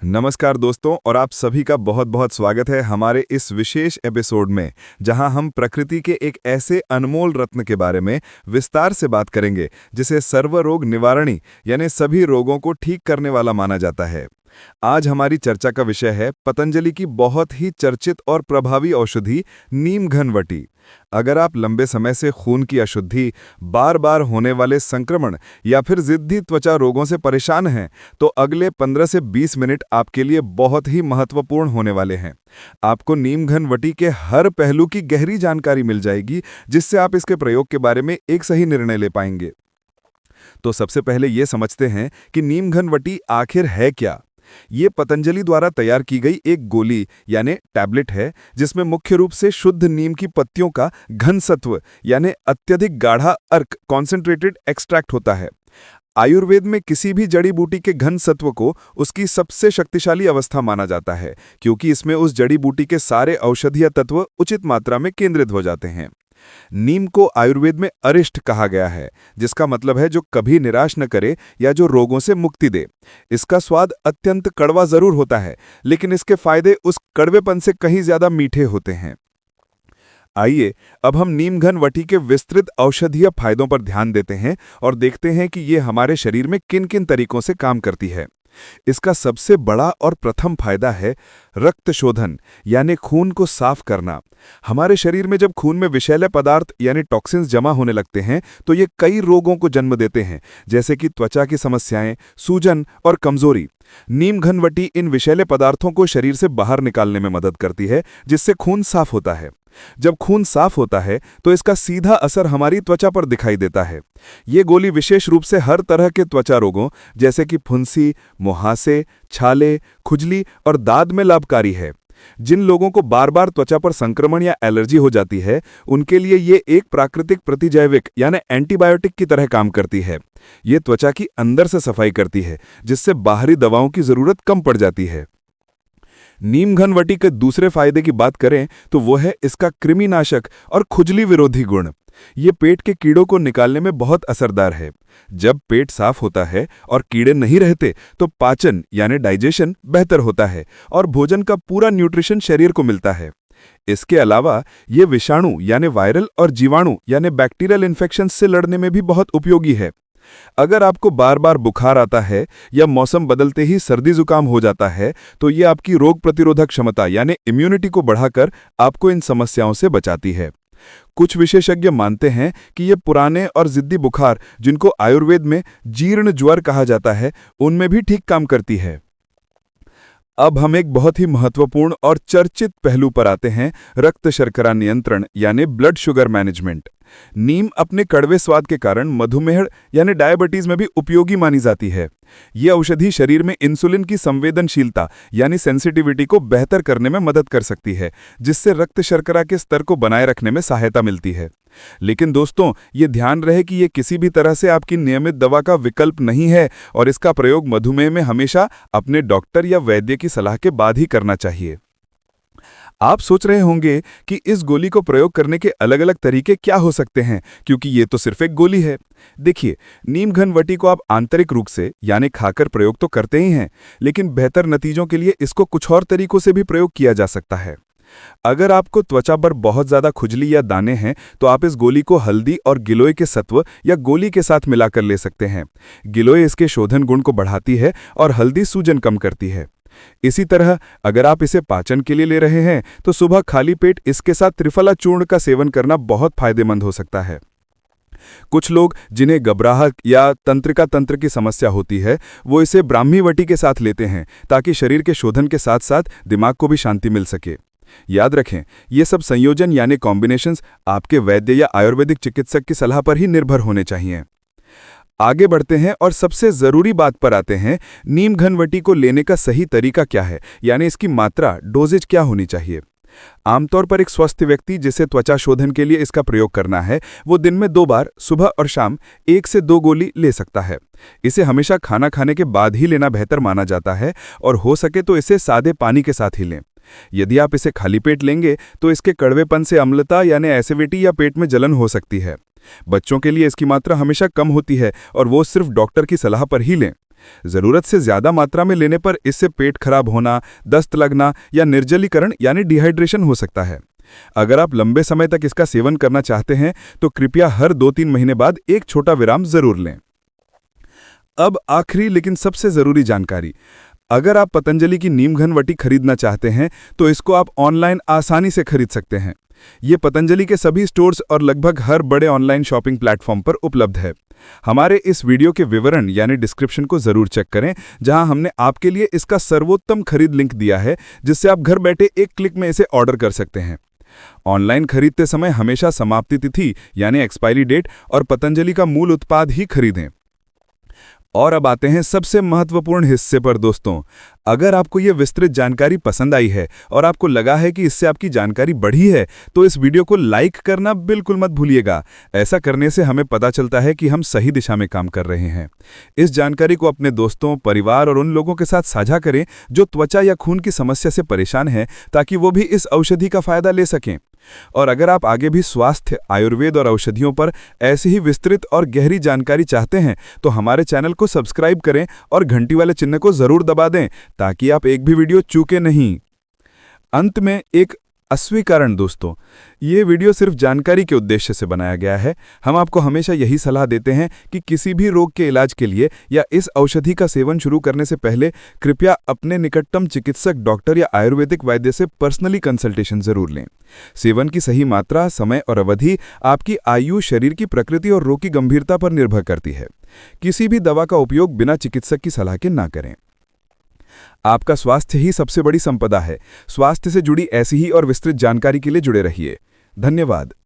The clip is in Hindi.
नमस्कार दोस्तों, और आप सभी का बहुत बहुत स्वागत है हमारे इस विशेष एपिसोड में, जहां हम प्रकृति के एक ऐसे अनमोल रत्न के बारे में विस्तार से बात करेंगे जिसे सर्व रोग निवारणी यानी सभी रोगों को ठीक करने वाला माना जाता है। आज हमारी चर्चा का विषय है पतंजलि की बहुत ही चर्चित और प्रभावी औषधि नीम घनवटी। अगर आप लंबे समय से खून की अशुद्धि, बार बार होने वाले संक्रमण या फिर जिद्दी त्वचा रोगों से परेशान हैं, तो अगले 15 से 20 मिनट आपके लिए बहुत ही महत्वपूर्ण होने वाले हैं। आपको नीम घनवटी के हर पहलू की गहरी जानकारी मिल जाएगी, जिससे आप इसके प्रयोग के बारे में एक सही निर्णय ले पाएंगे। तो सबसे पहले ये समझते हैं कि नीम घनवटी आखिर है क्या। ये पतंजलि द्वारा तैयार की गई एक गोली यानी टैबलेट है, जिसमें मुख्य रूप से शुद्ध नीम की पत्तियों का घन सत्व यानी अत्यधिक गाढ़ा अर्क कॉन्सेंट्रेटेड एक्सट्रैक्ट होता है। आयुर्वेद में किसी भी जड़ी बूटी के घन सत्व को उसकी सबसे शक्तिशाली अवस्था माना जाता है, क्योंकि इसमें उस जड़ी बूटी के सारे औषधीय तत्व उचित मात्रा में केंद्रित हो जाते हैं। नीम को आयुर्वेद में अरिष्ट कहा गया है, जिसका मतलब है जो कभी निराश न करे या जो रोगों से मुक्ति दे। इसका स्वाद अत्यंत कड़वा जरूर होता है, लेकिन इसके फायदे उस कड़वेपन से कहीं ज्यादा मीठे होते हैं। आइए अब हम नीम घनवटी के विस्तृत औषधीय फायदों पर ध्यान देते हैं और देखते हैं कि ये हमारे शरीर में किन किन तरीकों से काम करती है। इसका सबसे बड़ा और प्रथम फायदा है रक्त शोधन यानी खून को साफ करना। हमारे शरीर में जब खून में विषैले पदार्थ यानी टॉक्सिन्स जमा होने लगते हैं, तो ये कई रोगों को जन्म देते हैं, जैसे कि त्वचा की समस्याएं, सूजन और कमजोरी। नीम घनवटी इन विषैले पदार्थों को शरीर से बाहर निकालने में मदद करती है, जिससे खून साफ होता है। जब खून साफ होता है तो इसका सीधा असर हमारी त्वचा पर दिखाई देता है। ये गोली विशेष रूप से हर तरह के त्वचा रोगों जैसे कि फुंसी, मुहासे, छाले, खुजली और दाद में लाभकारी है। जिन लोगों को बार बार त्वचा पर संक्रमण या एलर्जी हो जाती है, उनके लिए ये एक प्राकृतिक प्रतिजैविक यानी एंटीबायोटिक की तरह काम करती है। ये त्वचा की अंदर से सफाई करती है, जिससे बाहरी दवाओं की जरूरत कम पड़ जाती है। नीम घनवटी के दूसरे फायदे की बात करें तो वो है इसका कृमिनाशक और खुजली विरोधी गुण। ये पेट के कीड़ों को निकालने में बहुत असरदार है। जब पेट साफ होता है और कीड़े नहीं रहते, तो पाचन यानी डाइजेशन बेहतर होता है और भोजन का पूरा न्यूट्रिशन शरीर को मिलता है। इसके अलावा ये विषाणु यानी वायरल और जीवाणु यानी बैक्टीरियल इन्फेक्शन से लड़ने में भी बहुत उपयोगी है। अगर आपको बार बार बुखार आता है या मौसम बदलते ही सर्दी जुकाम हो जाता है, तो ये आपकी रोग प्रतिरोधक क्षमता यानी इम्यूनिटी को बढ़ाकर आपको इन समस्याओं से बचाती है। कुछ विशेषज्ञ मानते हैं कि ये पुराने और जिद्दी बुखार, जिनको आयुर्वेद में जीर्ण ज्वर कहा जाता है, उनमें भी ठीक काम करती है। अब हम एक बहुत ही महत्वपूर्ण और चर्चित पहलू पर आते हैं, रक्त शर्करा नियंत्रण यानी ब्लड शुगर मैनेजमेंट। नीम अपने कड़वे स्वाद के कारण मधुमेह यानी डायबिटीज में भी उपयोगी मानी जाती है। यह औषधि शरीर में इंसुलिन की संवेदनशीलता यानी सेंसिटिविटी को बेहतर करने में मदद कर सकती है, जिससे रक्त शर्करा के स्तर को बनाए रखने में सहायता मिलती है। लेकिन दोस्तों, ये ध्यान रहे कि ये किसी भी तरह से आपकी नियमित दवा का विकल्प नहीं है, और इसका प्रयोग मधुमेह में हमेशा अपने डॉक्टर या वैद्य की सलाह के बाद ही करना चाहिए। आप सोच रहे होंगे कि इस गोली को प्रयोग करने के अलग अलग तरीके क्या हो सकते हैं, क्योंकि ये तो सिर्फ एक गोली है। देखिए, नीम घनवटी को आप आंतरिक रूप से यानी खाकर प्रयोग तो करते ही हैं, लेकिन बेहतर नतीजों के लिए इसको कुछ और तरीकों से भी प्रयोग किया जा सकता है। अगर आपको त्वचा पर बहुत ज्यादा खुजली या दाने हैं, तो आप इस गोली को हल्दी और गिलोय के सत्व या गोली के साथ मिलाकर ले सकते हैं। गिलोय इसके शोधन गुण को बढ़ाती है और हल्दी सूजन कम करती है। इसी तरह अगर आप इसे पाचन के लिए ले रहे हैं, तो सुबह खाली पेट इसके साथ त्रिफला चूर्ण का सेवन करना बहुत फायदेमंद हो सकता है। कुछ लोग जिन्हें घबराहट या तंत्रिका तंत्र की समस्या होती है, वो इसे ब्राह्मी वटी के साथ लेते हैं, ताकि शरीर के शोधन के साथ साथ दिमाग को भी शांति मिल सके। याद रखें, ये सब संयोजन यानी कॉम्बिनेशंस आपके वैद्य या आयुर्वेदिक चिकित्सक की सलाह पर ही निर्भर होने चाहिए। आगे बढ़ते हैं और सबसे जरूरी बात पर आते हैं, नीम घनवटी को लेने का सही तरीका क्या है, यानी इसकी मात्रा, डोजेज क्या होनी चाहिए। आमतौर पर एक स्वस्थ व्यक्ति जिसे त्वचा शोधन के लिए इसका प्रयोग करना है, वो दिन में 2 बार सुबह और शाम 1 से 2 गोली ले सकता है। इसे हमेशा खाना खाने के बाद ही लेना बेहतर माना जाता है, और हो सके तो इसे सादे पानी के साथ ही लें। यदि आप इसे खाली पेट लेंगे, तो इसके कड़वेपन से अम्लता यानी एसिडिटी या पेट में जलन हो सकती है। बच्चों के लिए इसकी मात्रा हमेशा कम होती है, और वो सिर्फ डॉक्टर की सलाह पर ही लें। ज़रूरत से ज़्यादा मात्रा में लेने पर इससे पेट खराब होना, दस्त लगना या निर्जलीकरण यानी डिहाइड्रेशन हो सकता है। अगर आप लंबे समय तक इसका सेवन करना चाहते हैं तो कृपया हर 2-3 महीने बाद एक छोटा विराम जरूर लें। अब आखिरी लेकिन सबसे ज़रूरी जानकारी। अगर आप पतंजलि की नीम घनवटी खरीदना चाहते हैं तो इसको आप ऑनलाइन आसानी से खरीद सकते हैं। ये पतंजलि के सभी स्टोर्स और लगभग हर बड़े ऑनलाइन शॉपिंग प्लेटफॉर्म पर उपलब्ध है। हमारे इस वीडियो के विवरण यानी डिस्क्रिप्शन को जरूर चेक करें, जहां हमने आपके लिए इसका सर्वोत्तम खरीद लिंक दिया है, जिससे आप घर बैठे एक क्लिक में इसे ऑर्डर कर सकते हैं। ऑनलाइन खरीदते समय हमेशा समाप्ति तिथि यानी एक्सपायरी डेट और पतंजलि का मूल उत्पाद ही खरीदें। और अब आते हैं सबसे महत्वपूर्ण हिस्से पर दोस्तों। अगर आपको यह विस्तृत जानकारी पसंद आई है और आपको लगा है कि इससे आपकी जानकारी बढ़ी है, तो इस वीडियो को लाइक करना बिल्कुल मत भूलिएगा। ऐसा करने से हमें पता चलता है कि हम सही दिशा में काम कर रहे हैं। इस जानकारी को अपने दोस्तों, परिवार और उन लोगों के साथ साझा करें जो त्वचा या खून की समस्या से परेशान हैं, ताकि वो भी इस औषधि का फायदा ले सकें। और अगर आप आगे भी स्वास्थ्य, आयुर्वेद और औषधियों पर ऐसी ही विस्तृत और गहरी जानकारी चाहते हैं, तो हमारे चैनल को सब्सक्राइब करें और घंटी वाले चिन्ह को जरूर दबा दें, ताकि आप एक भी वीडियो चूके नहीं। अंत में एक अस्वीकरण दोस्तों, ये वीडियो सिर्फ जानकारी के उद्देश्य से बनाया गया है। हम आपको हमेशा यही सलाह देते हैं कि किसी भी रोग के इलाज के लिए या इस औषधि का सेवन शुरू करने से पहले कृपया अपने निकटतम चिकित्सक, डॉक्टर या आयुर्वेदिक वैद्य से पर्सनली कंसल्टेशन जरूर लें। सेवन की सही मात्रा, समय और अवधि आपकी आयु, शरीर की प्रकृति और रोग की गंभीरता पर निर्भर करती है। किसी भी दवा का उपयोग बिना चिकित्सक की सलाह के ना करें। आपका स्वास्थ्य ही सबसे बड़ी संपदा है। स्वास्थ्य से जुड़ी ऐसी ही और विस्तृत जानकारी के लिए जुड़े रहिए। धन्यवाद।